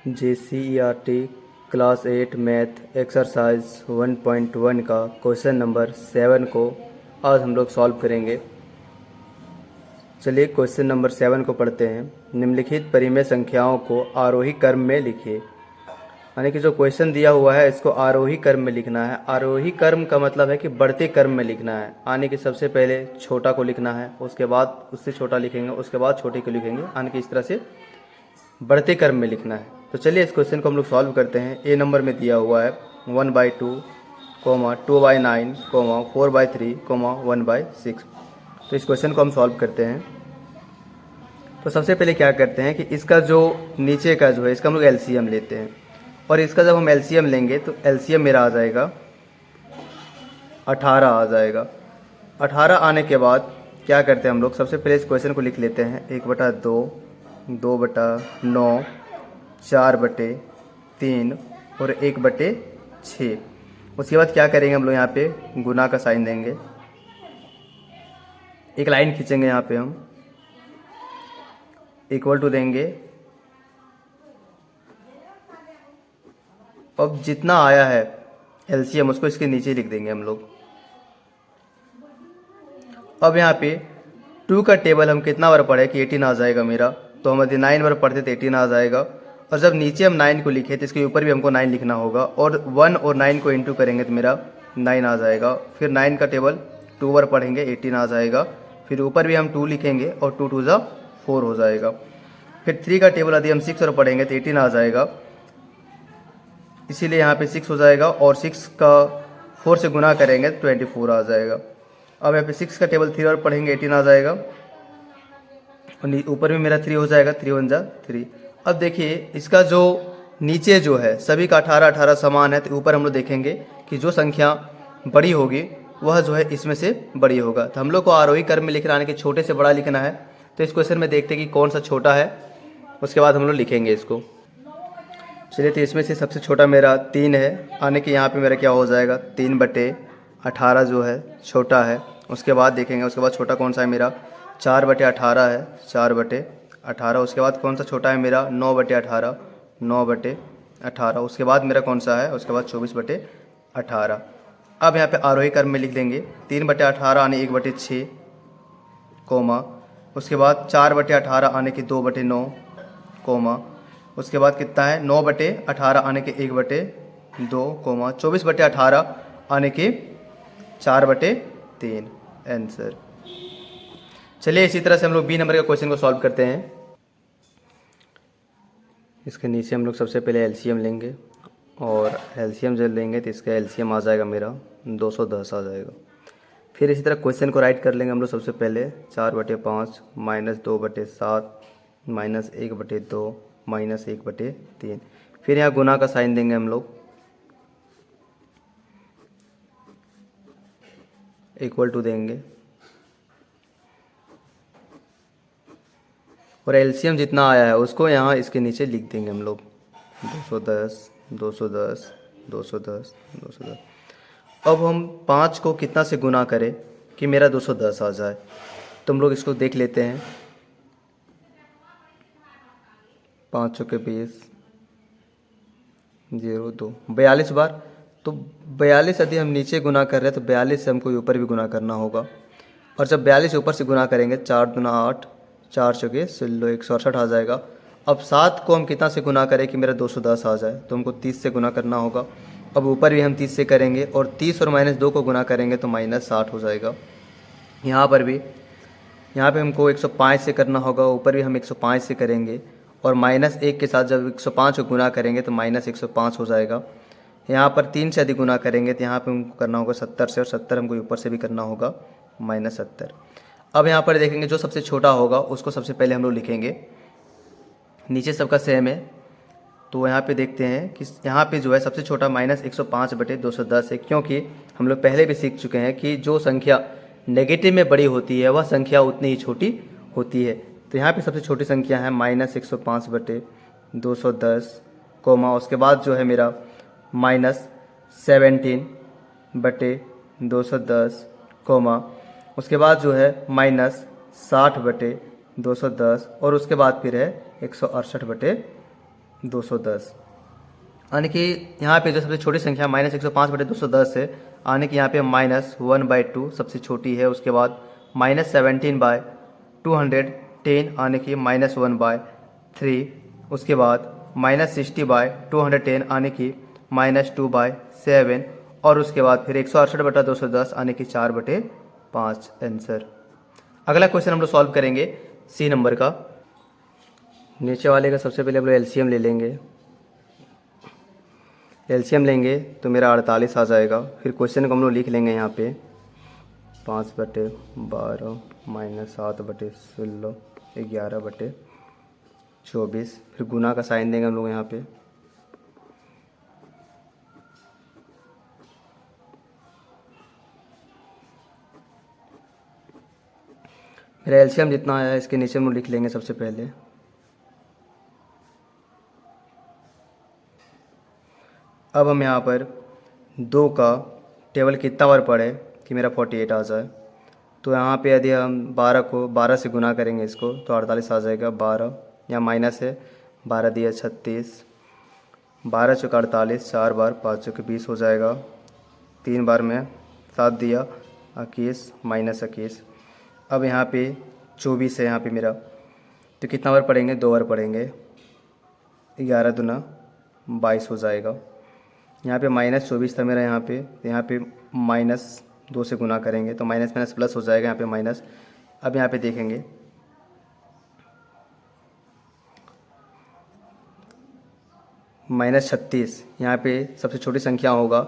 JCERT class 8 math exercise 1.1 का question number 7 को आज हम लोग सॉल्व करेंगे। चलिए क्वेश्चन नंबर 7 को पढ़ते हैं। निम्नलिखित परिमेय संख्याओं को आरोही क्रम में लिखिए। यानी कि जो क्वेश्चन दिया हुआ है इसको आरोही क्रम में लिखना है। आरोही क्रम का मतलब है कि बढ़ते क्रम में लिखना है। यानी कि सबसे पहले छोटा को लिखना है, उसके बाद उससे छोटा लिखेंगे, उसके बाद छोटे को लिखेंगे। यानी कि इस तरह से बढ़ते क्रम में लिखना है। तो चलिए इस क्वेश्चन को हम लोग सॉल्व करते हैं। ए नंबर में दिया हुआ है 1/2, 2/9, 4/3, 1/6। तो इस क्वेश्चन को हम सॉल्व करते हैं। तो सबसे पहले क्या करते हैं कि इसका जो नीचे का जो है इसका हम लोग एलसीएम लेते हैं। और इसका जब हम एलसीएम लेंगे तो एलसीएम मेरा आ जाएगा 18 आ जाएगा। 18 आने के बाद क्या करते हैं हम लोग, सबसे पहले इस क्वेश्चन को लिख लेते हैं। 1/2, 2/9, 4/3 और 1/6। उसके बाद क्या करेंगे हम लोग, यहाँ पे गुना का साइन देंगे, एक लाइन खींचेंगे, यहाँ पे हम इक्वल टू देंगे। अब जितना आया है एलसीएम उसको इसके नीचे लिख देंगे हम लोग। अब यहाँ पे 2 का टेबल हम कितना बार पढ़े कि 18 आ जाएगा मेरा। तो हम यदि 9 बार पढ़ते तो 18 आ जाएगा। और जब नीचे हम 9 को लिखे तो इसके ऊपर भी हमको 9 लिखना होगा। और 1 और 9 को इंटू करेंगे तो मेरा 9 आ जाएगा। फिर 9 का टेबल 2 बार पढ़ेंगे, 18 आ जाएगा। फिर ऊपर भी हम 2 लिखेंगे और 2 2 जा 4 हो जाएगा। फिर 3 का टेबल यदि हम 6 बार पढ़ेंगे तो 18 आ जाएगा, इसीलिए यहाँ पे 6 हो जाएगा। और 6 का 4 से गुना करेंगे तो 24 आ जाएगा। अब यहाँ पे 6 का टेबल 3 बार पढ़ेंगे, 18 आ जाएगा। और ऊपर भी मेरा 3 हो जाएगा, 3 1 जा 3। अब देखिए इसका जो नीचे जो है सभी का 18 18 समान है। तो ऊपर हम लोग देखेंगे कि जो संख्या बड़ी होगी वह जो है इसमें से बड़ी होगा। तो हम लोग को आरोही क्रम में लिखना है कि छोटे से बड़ा लिखना है। तो इस क्वेश्चन में देखते हैं कि कौन सा छोटा है, उसके बाद हम लोग लिखेंगे इसको। चलिए, तो इसमें से सबसे छोटा मेरा 3 है। आने के यहाँ पे मेरा क्या हो जाएगा, 3/18 जो है छोटा है। उसके बाद देखेंगे उसके बाद छोटा कौन सा है मेरा, 4/18 है, 4/18। उसके बाद कौन सा छोटा है मेरा, 9/18, 9/18। उसके बाद मेरा कौन सा है, उसके बाद 24/18। अब यहाँ पे आरोही क्रम में लिख देंगे। 3/18 आने 1/6, कोमा। उसके बाद 4/18 आने के 2/9, कोमा। उसके बाद कितना है, 9/18 आने के 1/2, कोमा। 24/18 आने के 4/3 आंसर। चलिए इसी तरह से हम लोग बी नंबर के क्वेश्चन को सॉल्व करते हैं। इसके नीचे हम लोग सबसे पहले एलसीएम लेंगे और एलसीएम जब लेंगे तो इसका एलसीएम आ जाएगा मेरा 210 आ जाएगा। फिर इसी तरह क्वेश्चन को राइट कर लेंगे हम लोग। सबसे पहले 4/5 -2/7 -1/2 -1/3। फिर यहाँ गुना का साइन देंगे हम लोग, इक्वल टू देंगे। और एलसीएम जितना आया है उसको यहाँ इसके नीचे लिख देंगे हम लोग। 210 210 210 210। अब हम 5 को कितना से गुना करें कि मेरा 210 आ जाए। तो हम लोग इसको देख लेते हैं। 5 चौके 20, 0 2 42 बार। तो 42 यदि हम नीचे गुना कर रहे हैं तो 42 से हमको ऊपर भी गुना करना होगा। और जब 42 ऊपर से गुना करेंगे, 4 दूना 8, 4 चौके 16, 168 आ जाएगा। अब 7 को हम कितना से गुना करें कि मेरा 210 आ जाए, तो हमको 30 से गुना करना होगा। अब ऊपर भी हम 30 से करेंगे और 30 और -2 को गुना करेंगे तो -60 हो जाएगा। यहाँ पर भी, यहाँ पे हमको 105 से करना होगा, ऊपर भी हम 105 से करेंगे। और -1 के साथ जब 105 को गुना करेंगे तो -105 हो जाएगा। यहाँ पर 3 से अधिक गुना करेंगे तो यहाँ पे हमको करना होगा 70 से, और 70 हमको ऊपर से भी करना होगा -70। अब यहाँ पर देखेंगे जो सबसे छोटा होगा उसको सबसे पहले हम लोग लिखेंगे। नीचे सबका सेम है तो यहाँ पे देखते हैं कि यहाँ पे जो है सबसे छोटा -105/210 है, क्योंकि हम लोग पहले भी सीख चुके हैं कि जो संख्या नेगेटिव में बड़ी होती है वह संख्या उतनी ही छोटी होती है। तो यहाँ पे सबसे छोटी संख्या है -105/210, कोमा। उसके बाद जो है मेरा -17/210, कोमा। उसके बाद जो है -60/210 और उसके बाद फिर है 168/210। 210, यानी कि यहाँ पे जो सबसे छोटी संख्या -105/210 है, यानी कि यहाँ पे -1/2 सबसे छोटी है। उसके बाद -17/210, यानी कि -1/3। उसके बाद -60/210, यानी कि -2/7। और उसके बाद फिर 168/210, यानी कि 4/5 आंसर। अगला क्वेश्चन हम लोग सॉल्व करेंगे सी नंबर का। नीचे वाले का सबसे पहले हम लोग एलसीएम ले लेंगे। एलसीएम लेंगे तो मेरा 48 आ जाएगा। फिर क्वेश्चन को हम लोग लिख लेंगे यहाँ पे 5/12 -7/16 11/24। फिर गुना का साइन देंगे हम लोग यहाँ पे। मेरा एलसीएम जितना आया है इसके नीचे हम लोग लिख लेंगे सबसे पहले। अब हम यहाँ पर 2 का टेबल कितना बार पढ़े कि मेरा 48 आ जाए, तो यहाँ पे यदि हम 12 को 12 से गुना करेंगे इसको तो 48 आ जाएगा। 12 यहाँ माइनस है, 12 दिया 36, 12 चौका 48, 4 बार 5 चौके 20 हो जाएगा। 3 बार में 7 दिया 21 -21। अब यहाँ पे 24 है यहाँ पे मेरा, तो कितना बार पढ़ेंगे? 2 बार पढ़ेंगे। 11 दूना 22 हो जाएगा। यहाँ पे -24 था मेरा यहाँ पे, तो यहाँ पे -2 से गुना करेंगे तो माइनस माइनस प्लस हो जाएगा यहाँ पे माइनस। अब यहाँ पे देखेंगे -36, यहाँ पे सबसे छोटी संख्या होगा,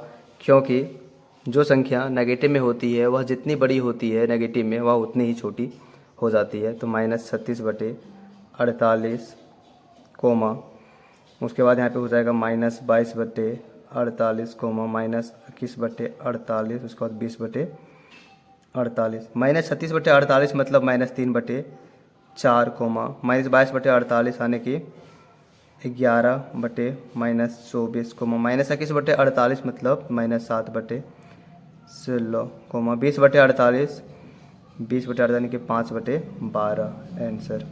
क्योंकि जो संख्या नेगेटिव में होती है वह जितनी बड़ी होती है नेगेटिव में वह उतनी ही छोटी हो जाती है। तो -36/48 कोमा, उसके बाद यहाँ पे हो जाएगा -22/48 कोमा -21/48, उसके बाद 20/48। -36/48 मतलब -3/4 कोमा -22/48 आने की 11/-24 कोमा -21/48 मतलब -7/16 कोमा 20/48, 20/48 यानी कि 5/12 आंसर।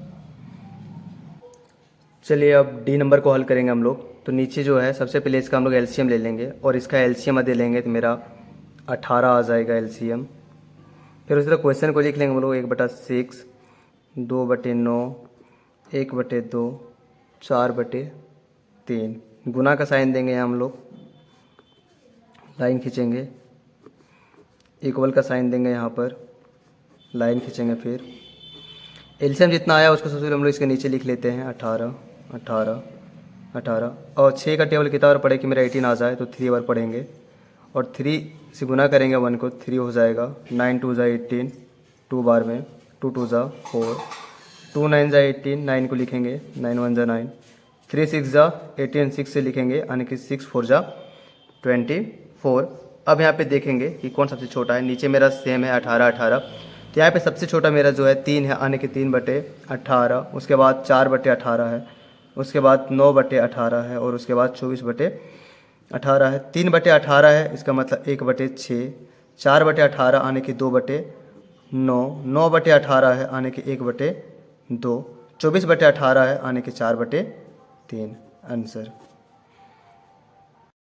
चलिए अब डी नंबर को हल करेंगे हम लोग। तो नीचे जो है सबसे पहले इसका हम लोग एलसीएम ले लेंगे और इसका एलसीएम यदि लेंगे तो मेरा 18 आ जाएगा एलसीएम। फिर उस तरह क्वेश्चन को लिख लेंगे हम लोग 1/6, 2/9, 1/2, 4/3। गुना का साइन देंगे यहाँ हम लोग, लाइन खींचेंगे। इक्वल का साइन देंगे यहाँ पर, लाइन खींचेंगे। फिर एलसीएम जितना आया उसको सबसे पहले हम लोग इसके नीचे लिख लेते हैं 18 18 18। और 6 का टेबल कितना बार पढ़े कि मेरा 18 आ जाए, तो 3 बार पढ़ेंगे और 3 से गुना करेंगे 1 को, 3 हो जाएगा। 9 2 18, 2 बार में 2 2 4, 2 9 18, 9 को लिखेंगे, 9 1 9, 3 6 18, 6 से लिखेंगे यानी कि 6 4 24। अब यहाँ पे देखेंगे कि कौन सबसे छोटा है। नीचे मेरा सेम है 18 18, तो यहाँ पे सबसे छोटा मेरा जो है 3 है यानी कि 3/18। उसके बाद 4/18 है, उसके बाद 9/18 है और उसके बाद 24/18 है। 3/18 है, इसका मतलब 1/6। 4/18 आने की 2/9, 9/18 है आने की 1/2, 24/18 है आने की 4/3 आंसर।